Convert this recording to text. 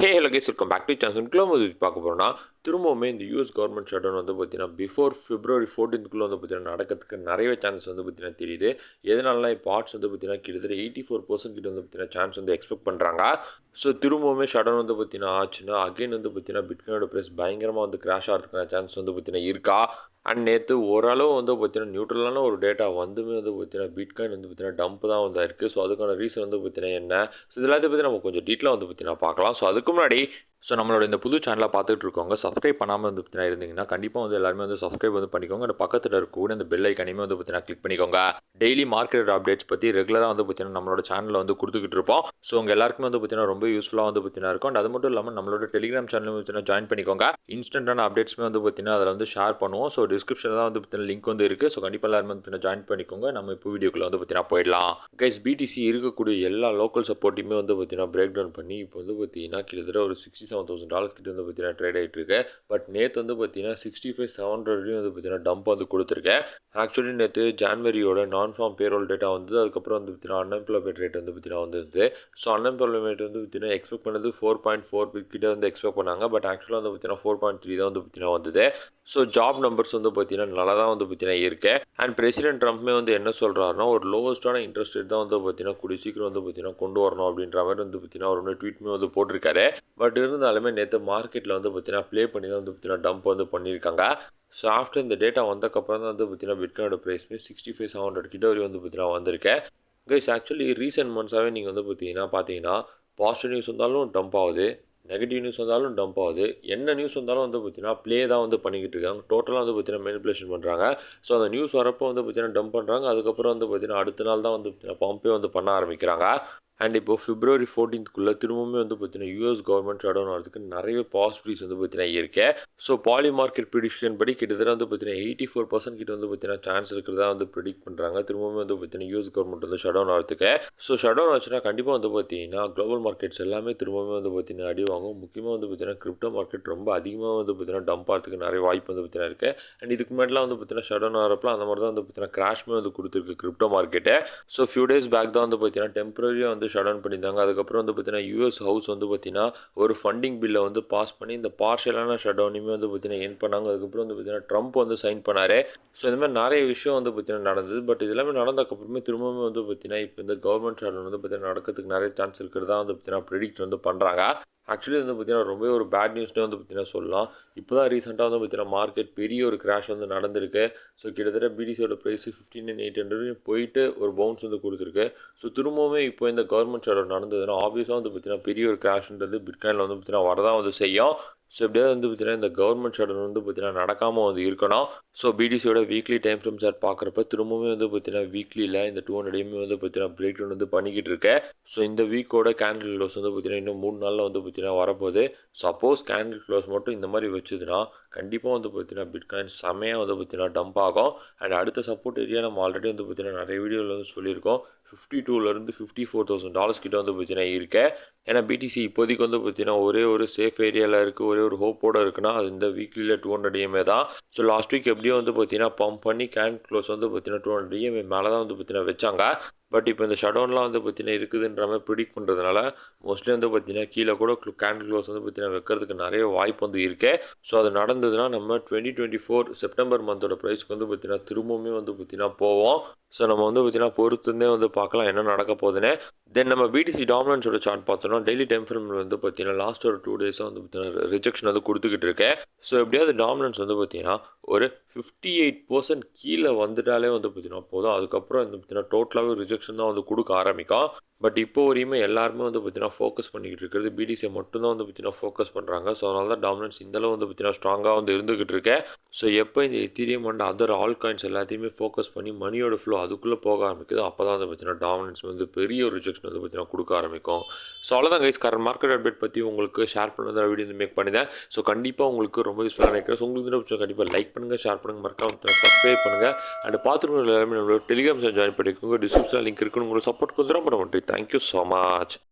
Hello guys, welcome back to channel. Movie பார்க்க போகிறோம்னா திரும்பவுமே இந்த யூஎஸ் கவர்மெண்ட் ஷட்டவுன் வந்து பார்த்தீங்கன்னா பிஃபோர் February 14th வந்து பார்த்தீங்கன்னா நடக்கிறதுக்கு நிறையவே சான்சஸ் வந்து பார்த்தீங்கன்னா தெரியுது. எதனாலலாம் இப்போ ஆர்ட்ஸ் வந்து பார்த்தீங்கன்னா கிட்டத்தட்ட 84% கிட்ட வந்து பார்த்தீங்கன்னா சான்ஸ் வந்து எக்ஸ்பெக்ட் பண்ணுறாங்க. ஸோ திரும்பவுமே ஷட்டவுன் வந்து பார்த்தீங்கன்னா ஆச்சுன்னா அகைன் வந்து பார்த்தீங்கன்னா பிட்காயினோட ப்ரைஸ் பயங்கரமாக வந்து கிராஷ் ஆகிறதுக்கான சான்ஸ் வந்து பார்த்தீங்கன்னா இருக்கா. அண்ட் நேற்று ஓரளவு வந்து பார்த்தீங்கன்னா நியூட்ரலான ஒரு டேட்டா வந்துமே வந்து பார்த்தீங்கன்னா பிட்காயின் வந்து பார்த்தீங்கன்னா டம்ப் தான் வந்து இருக்குது. ஸோ அதுக்கான ரீசன் வந்து பார்த்தீங்கன்னா என்ன, ஸோ இது எல்லாத்தையும் பற்றி நம்ம கொஞ்சம் டீட்டெயிலாக வந்து பார்த்தீங்கன்னா பார்க்கலாம். ஸோ அதுக்கு முன்னாடி நம்மளோட இந்த புது சேனலை பார்த்துட்டு இருக்கவங்க சப்ஸ்கிரைப் பண்ணாமல் வந்து பார்த்தீங்கன்னா இருந்தீங்கன்னா கண்டிப்பாக வந்து எல்லாருமே வந்து சப்ஸ்கிரைப் வந்து பண்ணிக்கோங்க. அந்த பக்கத்தில் இருக்கக்கூடிய அந்த பெல் ஐக்கனையுமே வந்து பார்த்தீங்கன்னா கிளிக் பண்ணிக்கோங்க. டெய்லி மார்க்கெட் அப்டேட்ஸ் பற்றி ரெகுலராக வந்து பார்த்தீங்கன்னா நம்மளோட சேனலில் வந்து கொடுத்துக்கிட்டு இருப்போம். ஸோ உங்கள் எல்லாருக்குமே வந்து பார்த்தீங்கன்னா ரொம்ப யூஸ்ஃபுல்லாக வந்து பார்த்தீங்கன்னா இருக்கும். அண்ட் அது மட்டும் இல்லாமல் நம்மளோட டெலிகிராம் சேனலும் பார்த்தீங்கன்னா ஜாயின் பண்ணிக்கோங்க. இன்ஸ்டன்டான அப்டேட்ஸ்மே வந்து பார்த்தீங்கன்னா அதில் வந்து ஷேர் பண்ணுவோம். ஸோ டிஸ்கிரிப்ஷனில் தான் வந்து பார்த்தீங்கன்னா லிங்க் வந்து இருக்குது. ஸோ கண்டிப்பாக எல்லாருமே வந்து பார்த்தீங்கன்னா ஜாயின் பண்ணிக்கோங்க. நம்ம இப்போ வீடியோக்குள்ள வந்து பார்த்தீங்கன்னா போயிடலாம். கைஸ், பிடிசி இருக்கக்கூடிய எல்லா லோக்கல் சப்போர்ட்டையுமே வந்து பார்த்தீங்கன்னா பிரேக் டவுன் பண்ணி இப்போ வந்து பார்த்தீங்கன்னா கிட்டத்தட்ட ஒரு $67,000 கிட்ட வந்து பார்த்தீங்கன்னா ட்ரேட் ஆகிட்டு இருக்கு. பட் நேற்று வந்து பார்த்தீங்கன்னா 65,700 வந்து பார்த்தீங்கன்னா டம்ப் வந்து கொடுத்துருக்கேன். ஆக்சுவலி நேற்று ஜான்வரியோட நான் ஃபார்ம் பேரோல் டேட்டா வந்து அதுக்கப்புறம் வந்து பார்த்தீங்கன்னா அன்எம்ப்ளாய்மெண்ட் ரேட் வந்து பார்த்தீங்கன்னா வந்துருது. ஸோ அன்எம்ப்ளாய்மெண்ட் வந்து பார்த்தீங்கன்னா எக்ஸ்பெக்ட் பண்ணது 4.4 கிட்ட வந்து எக்ஸ்பெக்ட் பண்ணாங்க. பட் ஆக்சுவலாக வந்து பார்த்தீங்கன்னா 4.3 தான் வந்து பார்த்தீங்கன்னா வந்தது. ஸோ ஜாப் நம்பர்ஸ் வந்து பார்த்தீங்கன்னா நல்லா தான் வந்து பார்த்தீங்கன்னா இருக்கு. அண்ட் பிரசிடென்ட் ட்ரம்ப்மே வந்து என்ன சொல்கிறாருன்னா ஒரு லோவஸ்ட்டான இன்ட்ரெஸ்ட் ரேட் தான் வந்து பார்த்தீங்கன்னா கூடிய சீக்கிரம் வந்து பார்த்தீங்கன்னா கொண்டு வரணும் அப்படின்ற மாதிரி வந்து பார்த்தீங்கன்னா ஒரு ட்வீட்மே வந்து போட்டிருக்காரு. பட் இருந்தாலுமே நேற்று மார்க்கெட்டில் வந்து பார்த்தீங்கன்னா ப்ளே பண்ணி தான் வந்து பார்த்தீங்கன்னா டம்ப் வந்து பண்ணியிருக்காங்க. ஸோ ஆஃப்டர் இந்த டேட்டா வந்தக்கப்புறம் தான் வந்து பார்த்தீங்கன்னா பிட்காயினோட ப்ரைஸ்மே 65,700 கிட்ட வரையும் வந்து பார்த்தீங்கன்னா வந்திருக்கேன். கைஸ், ஆக்சுவலி ரீசெண்ட் மந்த்ஸாகவே நீங்கள் வந்து பார்த்தீங்கன்னா பாசிட்டிவ் நியூஸ் வந்தாலும் டம்ப் ஆகுது, நெகட்டிவ் நியூஸ் வந்தாலும் டம்ப் ஆகுது, என்ன நியூஸ் வந்தாலும் வந்து பார்த்தீங்கன்னா ப்ளே தான் வந்து பண்ணிக்கிட்டு இருக்காங்க. டோட்டலாக வந்து பார்த்தீங்கன்னா மேனிப்புலேஷன் பண்ணுறாங்க. ஸோ அந்த நியூஸ் வரப்போ வந்து பார்த்தீங்கன்னா டம்ப் பண்ணுறாங்க. அதுக்கப்புறம் வந்து பார்த்தீங்கன்னா அடுத்த நாள் தான் வந்து பார்த்தீங்கன்னா பம்பே வந்து பண்ண ஆரம்பிக்கிறாங்க. அண்ட் இப்போ February 14th திரும்பவுமே வந்து பார்த்தீங்கன்னா யூஎஸ் கவர்மெண்ட் ஷட்டவுன் ஆகிறதுக்கு நிறைய பாசிபிலிட்டிஸ் வந்து பார்த்தீங்கன்னா இருக்கு. ஸோ பாலி மார்க்கெட் ப்ரிடிக்ஷன் படி கிட்டத்தட்ட வந்து பார்த்தீங்கன்னா 84% கிட்ட வந்து பார்த்தீங்கன்னா சான்ஸ் இருக்கிறதா வந்து ப்ரிடிக்ட் பண்ணுறாங்க. திரும்பவுமே வந்து பார்த்தீங்கன்னா யூஎஸ் கவர்மெண்ட் வந்து ஷட்டவுன் ஆகிறதுக்கு. ஸோ ஷட்டவுன் ஆச்சுன்னா கண்டிப்பாக வந்து பார்த்தீங்கன்னா குளோபல் மார்க்கெட்ஸ் எல்லாமே திரும்பவுமே வந்து பார்த்தீங்கன்னா அடி வாங்கும். முக்கியமாக வந்து பார்த்தீங்கன்னா கிரிப்டோ மார்க்கெட் ரொம்ப அதிகமாக வந்து பார்த்தீங்கன்னா டம்ப் ஆகிறதுக்கு நிறைய வாய்ப்பு வந்து பார்த்தீங்கன்னா இருக்குது. அண்ட் இதுக்கு முன்னாடிலாம் வந்து பார்த்தீங்கன்னா ஷட்டவுன் ஆகிறப்பலாம் அந்த மாதிரி தான் வந்து பார்த்தீங்கன்னா கிராஷ்மே வந்து கொடுத்துருக்கு crypto market. So few days back தான் வந்து பார்த்தீங்கன்னா டெம்பரரியாக வந்து ஷட்டவுன் பண்ணியிருந்தாங்க. அதுக்கப்புறம் வந்து பார்த்தீங்கன்னா யூஎஸ் ஹவுஸ் வந்து பார்த்தீங்கன்னா ஒரு ஃபண்டிங் பில்லை வந்து பாஸ் பண்ணி இந்த பார்ஷியலான ஷட்டவுனையுமே வந்து பார்த்தீங்கன்னா என் பண்ணாங்க. அதுக்கப்புறம் வந்து பார்த்தீங்கன்னா ட்ரம்ப் வந்து சைன் பண்ணார். ஸோ இந்த மாதிரி நிறைய விஷயம் வந்து பார்த்தீங்கன்னா நடந்தது. பட் இது எல்லாமே நடந்ததுக்கப்புறமே திரும்பவும் வந்து பார்த்தீங்கன்னா இப்போ இந்த கவர்மெண்ட் ஷட்டவுன் வந்து பார்த்தீங்கன்னா நடக்கிறதுக்கு நிறைய சான்ஸ் இருக்கிறதா வந்து பார்த்தீங்கன்னா ப்ரெடிக்ட் வந்து பண்ணுறாங்க. ஆக்சுவலி வந்து பார்த்தீங்கன்னா ரொம்ப ஒரு பேட் நியூஸ்னே வந்து பார்த்தீங்கன்னா சொல்லலாம். இப்போ தான் ரீசெண்டாக வந்து பார்த்தீங்கன்னா மார்க்கெட் பெரிய ஒரு கிராஷ் வந்து நடந்திருக்கு. ஸோ கிட்டத்தட்ட பிடிசியோட ப்ரைஸ் 15,800 போயிட்டு ஒரு பவுன்ஸ் வந்து கொடுத்துருக்கு. ஸோ திரும்பவுமே இப்போ இந்த கவர்மெண்ட் ஷட்டவுன் நடந்ததுன்னா ஆப்வியஸாக வந்து பார்த்தீங்கன்னா பெரிய ஒரு கிராஷ்ன்றது பிட்காயினில் வந்து பார்த்தீங்கன்னா வரதான் வந்து செய்யும். ஸோ எப்படியாவது வந்து பார்த்தீங்கன்னா இந்த கவர்மெண்ட் ஷட்டவுன் வந்து பார்த்தீங்கன்னா நடக்காமல் வந்து இருக்கணும். ஸோ பிடிசியோட வீக்லி டைம் ஃப்ரேம் சார்ட் பார்க்குறப்ப திரும்பவுமே வந்து பார்த்தீங்கன்னா வீக்லியில் இந்த 200 வந்து பார்த்தீங்கன்னா பிரேக் டவுன் வந்து பண்ணிக்கிட்டு இருக்கேன். ஸோ இந்த வீக்கோட கேண்டில் க்ளோஸ் வந்து பார்த்தீங்கன்னா இன்னும் 3 நாளில் வந்து பார்த்தீங்கன்னா வரப்போகுது. சப்போஸ் கேண்டில் க்ளோஸ் மட்டும் இந்த மாதிரி வச்சுதுன்னா கண்டிப்பாக வந்து பார்த்தீங்கன்னா பிட்காயின் செம்மையாக வந்து பார்த்தீங்கன்னா டம்ப் ஆகும். அண்ட் அடுத்த சப்போர்ட் ஏரியா நம்ம ஆல்ரெடி வந்து பார்த்தீங்கன்னா நிறைய வீடியோவில் வந்து சொல்லியிருக்கோம். $52,000 $54,000 கிட்ட வந்து பார்த்தீங்கன்னா இருக்கேன். ஏன்னா பிடிசி இப்போதைக்கு வந்து பார்த்தீங்கன்னா ஒரே ஒரு சேஃப் ஏரியாவில் இருக்குது, ஒரே ஒரு ஹோப்போடு இருக்குன்னா அது இந்த வீக்லியில் 200 EMA தான். ஸோ லாஸ்ட் வீக் எப்படியோ வந்து பார்த்தீங்கன்னா பம்ப் பண்ணி கேன் க்ளோஸ் வந்து பார்த்தீங்கன்னா 200 EMA மேலே தான் வந்து பார்த்தீங்கன்னா வச்சாங்க. பட் இப்போ இந்த ஷட்டவுன்லாம் வந்து பார்த்தீங்கன்னா இருக்குதுன்ற மாதிரி ப்ரிடிக்ட் பண்ணுறதுனால மோஸ்ட்லி வந்து பார்த்தீங்கன்னா கீழே கூட கேண்டில் க்ளோஸ் வந்து பார்த்தீங்கன்னா வைக்கிறதுக்கு நிறைய வாய்ப்பு வந்து இருக்கு. ஸோ அது நடந்ததுன்னா நம்ம 2024 செப்டம்பர் மந்தோட ப்ரைஸ்க்கு வந்து பார்த்தீங்கன்னா திரும்பவுமே வந்து பார்த்தீங்கன்னா போவோம். ஸோ நம்ம வந்து பார்த்தீங்கன்னா பொறுத்துருந்தே வந்து பார்க்கலாம் என்ன நடக்க போகுதுன்னு. தென் நம்ம பிடிசி டாமினன்ஸோட சார்ட் பார்த்தோம்னா டெய்லி டைம் ஃப்ரேமில் வந்து பார்த்தீங்கன்னா லாஸ்ட் ஒரு 2 டேஸாக வந்து பார்த்தீங்கன்னா ரிஜெக்ஷன் வந்து கொடுத்துக்கிட்டு இருக்கேன். ஸோ எப்படியாவது டாமினன்ஸ் வந்து பார்த்தீங்கன்னா ஒரு 58% கீழே வந்துட்டாலே வந்து பார்த்தீங்கன்னா போதும். அதுக்கப்புறம் வந்து பார்த்தீங்கன்னா டோட்டலாகவே ரிஜெக்ஷன் தான் வந்து கொடுக்க ஆரம்பிக்கும். பட் இப்போ வரையுமே எல்லாருமே வந்து பார்த்தீங்கன்னா ஃபோக்கஸ் பண்ணிக்கிட்டு இருக்கிறது பிடிசியை மட்டும்தான் வந்து பார்த்தீங்கன்னா ஃபோக்கஸ் பண்ணுறாங்க. ஸோ அதனால தான் டாமினன்ஸ் இந்தளவு வந்து பார்த்தீங்கன்னா ஸ்ட்ராங்காக வந்து இருந்துக்கிட்டு இருக்கேன். ஸோ எப்போ இந்த Ethereum and other all coins எல்லாத்தையுமே ஃபோக்கஸ் பண்ணி மணியோட ஃப்ளோ அதுக்குள்ளே போக ஆரம்பிக்குது அப்போ தான் வந்து பார்த்தீங்கன்னா டாமினன்ஸ் வந்து பெரிய ஒரு ரிஜெக்ஷன் வந்து பார்த்தீங்கன்னா கொடுக்க ஆரம்பிக்கும். ஸோ அவ்வளோதான் கைஸ், கரண்ட் மார்க்கெட் அப்டேட் பற்றி உங்களுக்கு ஷேர் பண்ணதை வீடியோ வந்து மேக் பண்ணிதான். ஸோ கண்டிப்பாக உங்களுக்கு ரொம்ப யூஸ்ஃபுல்லாக நினைக்கிறேன். ஸோ உங்களுக்கு கண்டிப்பாக லைக் பண்ணுங்கள், ஷேர் பண்ணுங்கள், மறக்காம சப்ஸ்கிரைப் பண்ணுங்கள். அண்ட் பார்த்துருக்கோம் எல்லாருமே நம்மளோட டெலிகிராம் ஜாயின் பண்ணிக்கோங்க. டிஸ்கிரிப்ஷனில் லிங்க் இருக்குன்னு உங்களுக்கு சப்போர்ட் கொடுத்துறோம். பண்ண மாட்டேன். Thank you so much.